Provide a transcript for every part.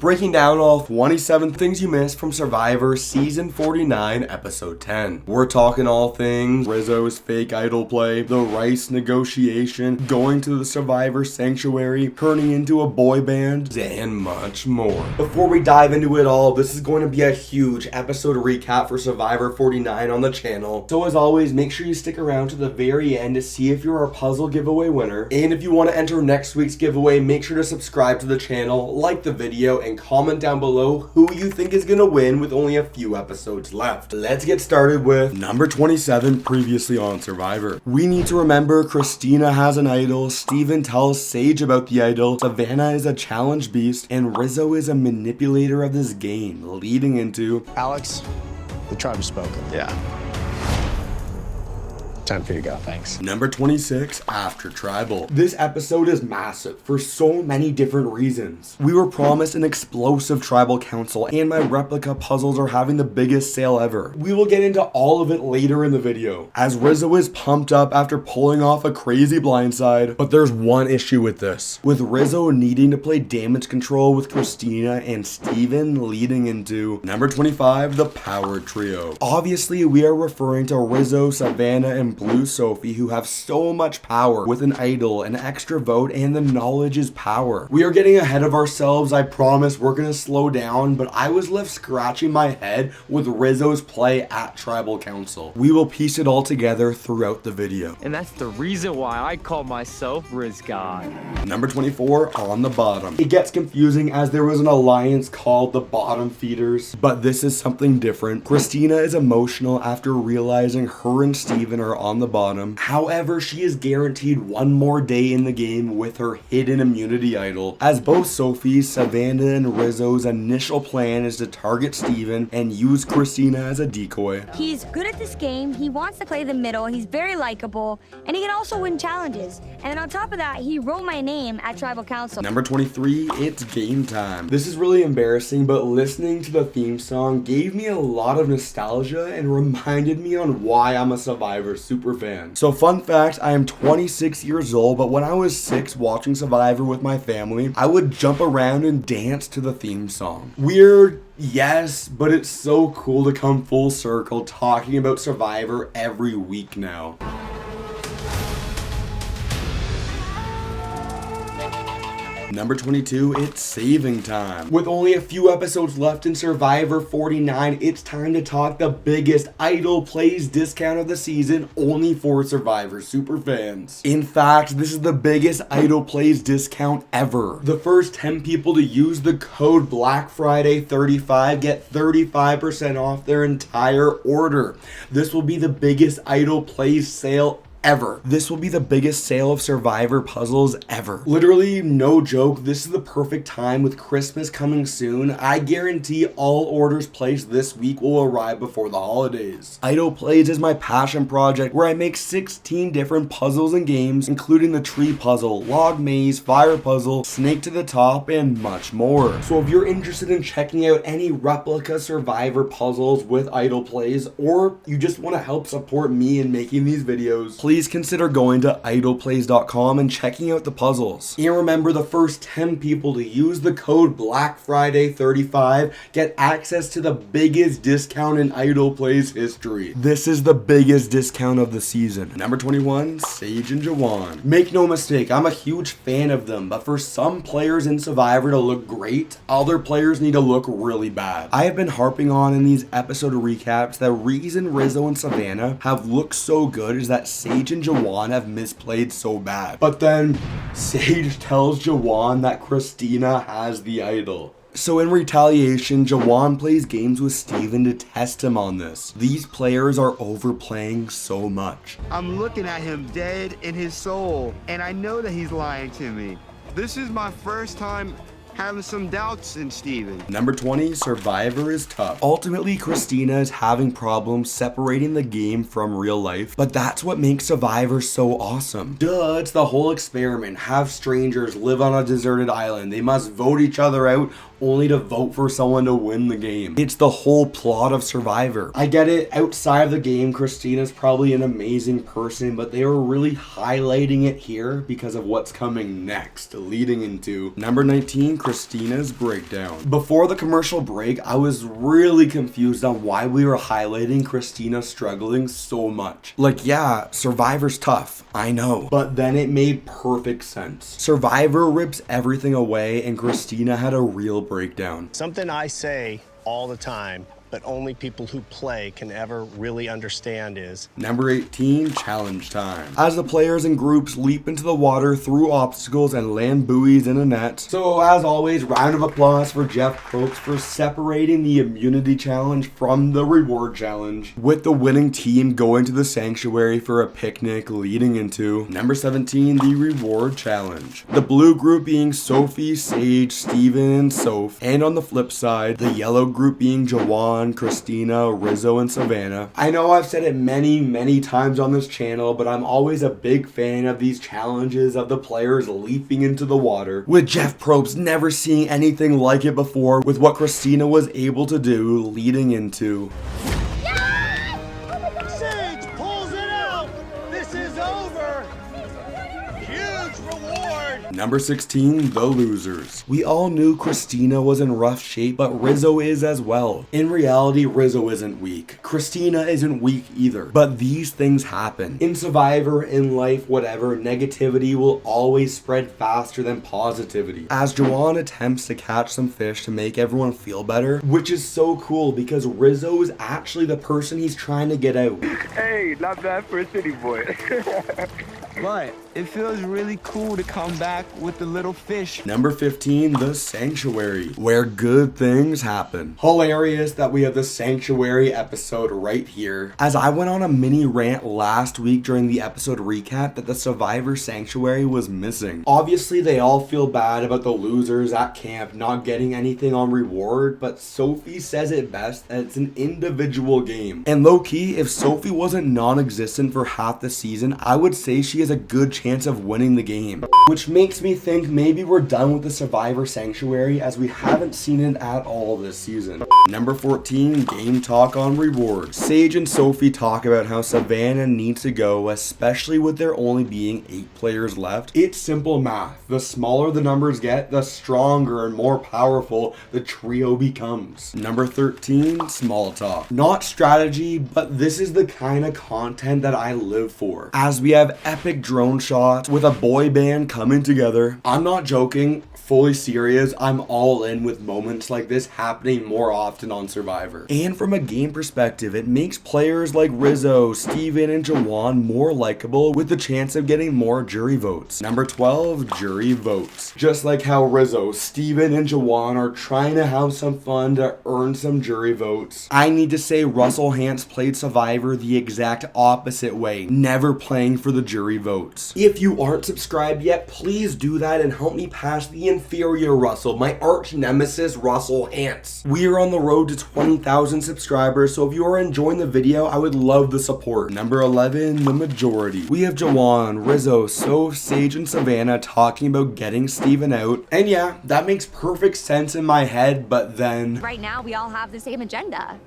Breaking down all 27 things you missed from Survivor Season 49, Episode 10. We're talking all things Rizzo's fake idol play, the rice negotiation, going to the Survivor Sanctuary, turning into a boy band, and much more. Before we dive into it all, this is going to be a huge episode recap for Survivor 49 on the channel. So as always, make sure you stick around to the very end to see if you're our puzzle giveaway winner. And if you want to enter next week's giveaway, make sure to subscribe to the channel, like the video, and comment down below who you think is gonna win with only a few episodes left. Let's get started with number 27, previously on Survivor. We need to remember Christina has an idol, Steven tells Sage about the idol, Savannah is a challenge beast, and Rizzo is a manipulator of this game, leading into Alex, the tribe has spoken. Yeah. Time for you to go, thanks. Number 26, After Tribal. This episode is massive for so many different reasons. We were promised an explosive tribal council, and my replica puzzles are having the biggest sale ever. We will get into all of it later in the video, as Rizzo is pumped up after pulling off a crazy blindside. But there's one issue with this, with Rizzo needing to play damage control with Christina and Steven, leading into number 25, the Power Trio. Obviously, we are referring to Rizzo, Savannah, and Blue Sophi, who have so much power with an idol, an extra vote, and the knowledge is power. We are getting ahead of ourselves. I promise we're gonna slow down, but I was left scratching my head with Rizzo's play at Tribal Council. We will piece it all together throughout the video. And that's the reason why I call myself Riz God. Number 24, on the bottom. It gets confusing as there was an alliance called the Bottom Feeders, but this is something different. Christina is emotional after realizing her and Steven are on the bottom. However, she is guaranteed one more day in the game with her hidden immunity idol, as both Sophi, Savannah, and Rizzo's initial plan is to target Steven and use Christina as a decoy. He's good at this game, he wants to play the middle, he's very likable, and he can also win challenges. And then on top of that, he wrote my name at Tribal Council. Number 23, it's game time. This is really embarrassing, but listening to the theme song gave me a lot of nostalgia and reminded me on why I'm a Survivor super fan. So fun fact, I am 26 years old, but when I was 6 watching Survivor with my family, I would jump around and dance to the theme song. Weird, yes, but it's so cool to come full circle talking about Survivor every week now. Number 22, it's saving time. With only a few episodes left in Survivor 49, it's time to talk the biggest idol plays discount of the season, only for Survivor superfans. In fact, this is the biggest idol plays discount ever. The first 10 people to use the code Black Friday 35 get 35% off their entire order. This will be the biggest idol plays sale ever. This will be the biggest sale of Survivor puzzles ever. Literally, no joke, this is the perfect time with Christmas coming soon. I guarantee all orders placed this week will arrive before the holidays. Idol Plays is my passion project where I make 16 different puzzles and games, including the tree puzzle, log maze, fire puzzle, snake to the top, and much more. So if you're interested in checking out any replica Survivor puzzles with Idol Plays, or you just want to help support me in making these videos, please consider going to idolplays.com and checking out the puzzles. And remember, the first 10 people to use the code Black Friday 35 get access to the biggest discount in Idol Plays history. This is the biggest discount of the season. Number 21, Sage and Jawan. Make no mistake, I'm a huge fan of them, but for some players in Survivor to look great, other players need to look really bad. I have been harping on in these episode recaps the reason Rizzo and Savannah have looked so good is that Sage and Jawan have misplayed so bad. But then Sage tells Jawan that Christina has the idol. So in retaliation, Jawan plays games with Steven to test him on this. These players are overplaying so much. I'm looking at him dead in his soul, and I know that he's lying to me. This is my first time having some doubts in Steven. Number 20, Survivor is tough. Ultimately, Christina is having problems separating the game from real life, but that's what makes Survivor so awesome. Duh, it's the whole experiment. Have strangers live on a deserted island. They must vote each other out only to vote for someone to win the game. It's the whole plot of Survivor. I get it, outside of the game, Christina's probably an amazing person, but they were really highlighting it here because of what's coming next, leading into number 19, Christina's breakdown. Before the commercial break, I was really confused on why we were highlighting Christina struggling so much. Like, yeah, Survivor's tough, I know, but then it made perfect sense. Survivor rips everything away, and Christina had a real breakdown. Something I say all the time, but only people who play can ever really understand is number 18, challenge time. As the players and groups leap into the water through obstacles and land buoys in a net. So as always, round of applause for Jeff Probst for separating the immunity challenge from the reward challenge, with the winning team going to the sanctuary for a picnic, leading into number 17, the reward challenge. The blue group being Sophi, Sage, Steven, and Soph, and on the flip side, the yellow group being Jawan, Christina, Rizo, and Savannah. I know I've said it many times on this channel, but I'm always a big fan of these challenges of the players leaping into the water, with Jeff Probst never seeing anything like it before with what Christina was able to do, leading into Sage pulls it out. This is over. Huge reward. number 16, the losers. We all knew Christina was in rough shape, but Rizo is as well. In reality, Rizo isn't weak. Christina isn't weak either. But these things happen. In Survivor, in life, whatever, negativity will always spread faster than positivity. As Jawan attempts to catch some fish to make everyone feel better, which is so cool because Rizo is actually the person he's trying to get out. Hey, not bad for a city boy. But it feels really cool to come back with the little fish. Number 15, the sanctuary, where good things happen. Hilarious that we have the sanctuary episode right here, as I went on a mini rant last week during the episode recap that the Survivor sanctuary was missing. Obviously, they all feel bad about the losers at camp not getting anything on reward, but Sophi says it best that it's an individual game. And low-key, if Sophi wasn't non-existent for half the season, I would say she has a good chance of winning the game. Which makes me think maybe we're done with the Survivor Sanctuary, as we haven't seen it at all this season. Number 14, game talk on rewards. Sage and Sophi talk about how Savannah needs to go, especially with there only being 8 players left. It's simple math. The smaller the numbers get, the stronger and more powerful the trio becomes. Number 13, small talk. Not strategy, but this is the kind of content that I live for, as we have epic drone shots with a boy band coming together. I'm not joking, fully serious, I'm all in with moments like this happening more often on Survivor. And from a game perspective, it makes players like Rizo, Steven, and Jawan more likable, with the chance of getting more jury votes. Number 12, jury votes. Just like how Rizo, Steven, and Jawan are trying to have some fun to earn some jury votes, I need to say Russell Hantz played Survivor the exact opposite way, never playing for the jury votes. If you aren't subscribed yet, please do that and help me pass the inferior Russell, my arch nemesis Russell Hantz. We are on the road to 20,000 subscribers, so if you are enjoying the video, I would love the support. Number 11, the majority. We have Jawan, Rizo, Soph, Sage, and Savannah talking about getting Steven out. And yeah, that makes perfect sense in my head, but then Right now, we all have the same agenda.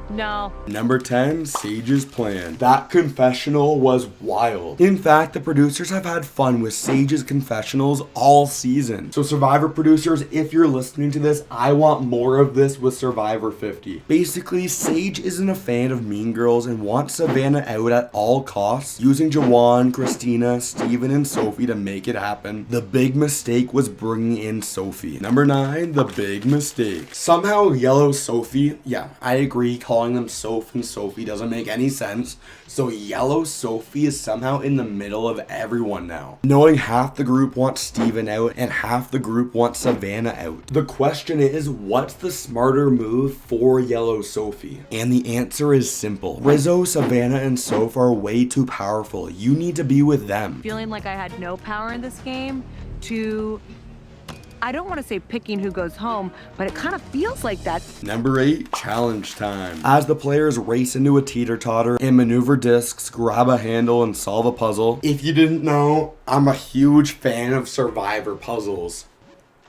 No. Number 10, Sage's plan. That confessional was wild. In fact, the producers have had fun with Sage's confessionals all season. So Survivor producers, if you're listening to this, I want more of this with Survivor 50. Basically, Sage isn't a fan of Mean Girls and wants Savannah out at all costs, using Jawan, Christina, Steven, and Sophi to make it happen. The big mistake was bringing in Sophi. Number 9, the big mistake. Somehow yellow Sophi, yeah, I agree, calling them Soph and Sophi doesn't make any sense. So yellow Sophi is somehow in the middle of everyone now, knowing half the group wants Steven out and half the group wants Savannah out. The question is, what's the smarter move for yellow Sophi? And the answer is simple. Rizo, Savannah, and Soph are way too powerful. You need to be with them. Feeling like I had no power in this game to I don't want to say picking who goes home, but it kind of feels like that. Number 8, challenge time. As the players race into a teeter-totter and maneuver discs, grab a handle, and solve a puzzle. If you didn't know, I'm a huge fan of Survivor puzzles,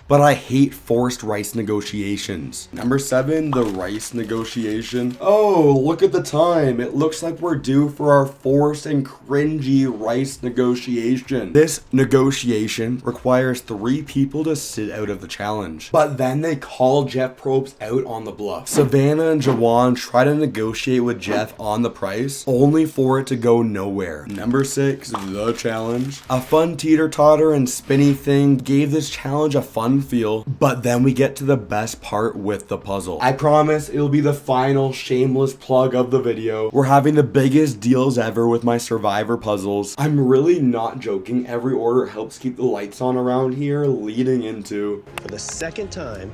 but I hate forced rice negotiations. Number 7, the rice negotiation. Oh, look at the time. It looks like we're due for our forced and cringy rice negotiation. This negotiation requires 3 people to sit out of the challenge, but then they call Jeff Probst out on the bluff. Savannah and Jawan try to negotiate with Jeff on the price, only for it to go nowhere. Number 6, the challenge. A fun teeter-totter and spinny thing gave this challenge a fun feel, but then we get to the best part with the puzzle. I promise it'll be the final shameless plug of the video. We're having the biggest deals ever with my Survivor puzzles. I'm really not joking. Every order helps keep the lights on around here leading into... For the second time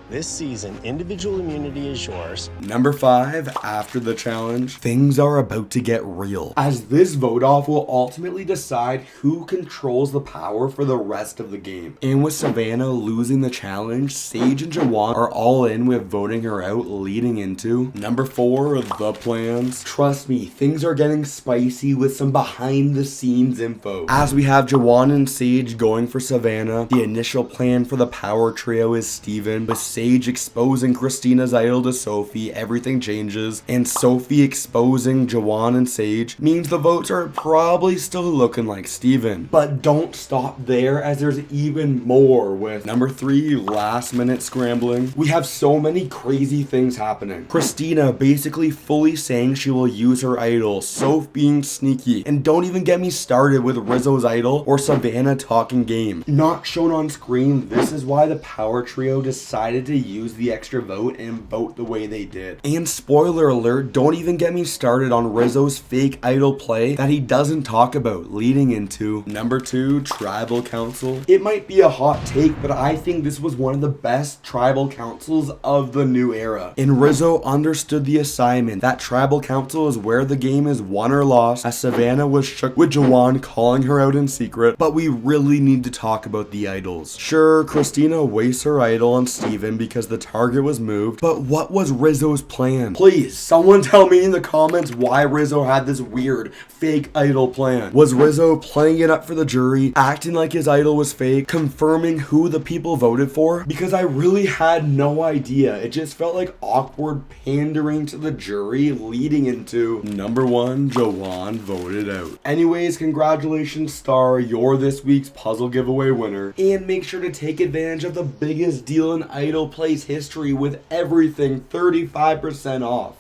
this season, individual immunity is yours. Number 5, after the challenge, things are about to get real, as this vote off will ultimately decide who controls the power for the rest of the game. And with Savannah losing the challenge, Sage and Jawan are all in with voting her out, leading into number 4, the plans. Trust me, things are getting spicy with some behind the scenes info. As we have Jawan and Sage going for Savannah, the initial plan for the power trio is Steven, with Sage exposing Christina's idol to Sophi, everything changes, and Sophi exposing Jawan and Sage means the votes are probably still looking like Steven. But don't stop there, as there's even more with number 3, last minute scrambling. We have so many crazy things happening. Christina basically fully saying she will use her idol, Soph being sneaky, and don't even get me started with Rizo's idol or Savannah talking game. Not shown on screen, this is why the power trio decided to use the extra vote and vote the way they did. And spoiler alert, don't even get me started on Rizo's fake idol play that he doesn't talk about, leading into number 2, tribal council. It might be a hot take, but I think this was one of the best tribal councils of the new era. And Rizo understood the assignment that tribal council is where the game is won or lost, as Savannah was shook with Jawan calling her out in secret, but we really need to talk about the idols. Sure, Christina wastes her idol on Steven because the target was moved, but what was Rizo's plan? Please, someone tell me in the comments why Rizo had this weird fake idol plan. Was Rizo playing it up for the jury, acting like his idol was fake, confirming who the people voted for? Because I really had no idea. It just felt like awkward pandering to the jury, leading into number 1, Jawan voted out. Anyways, congratulations Star, you're this week's puzzle giveaway winner, and make sure to take advantage of the biggest deal in idol plays history with everything 35% off.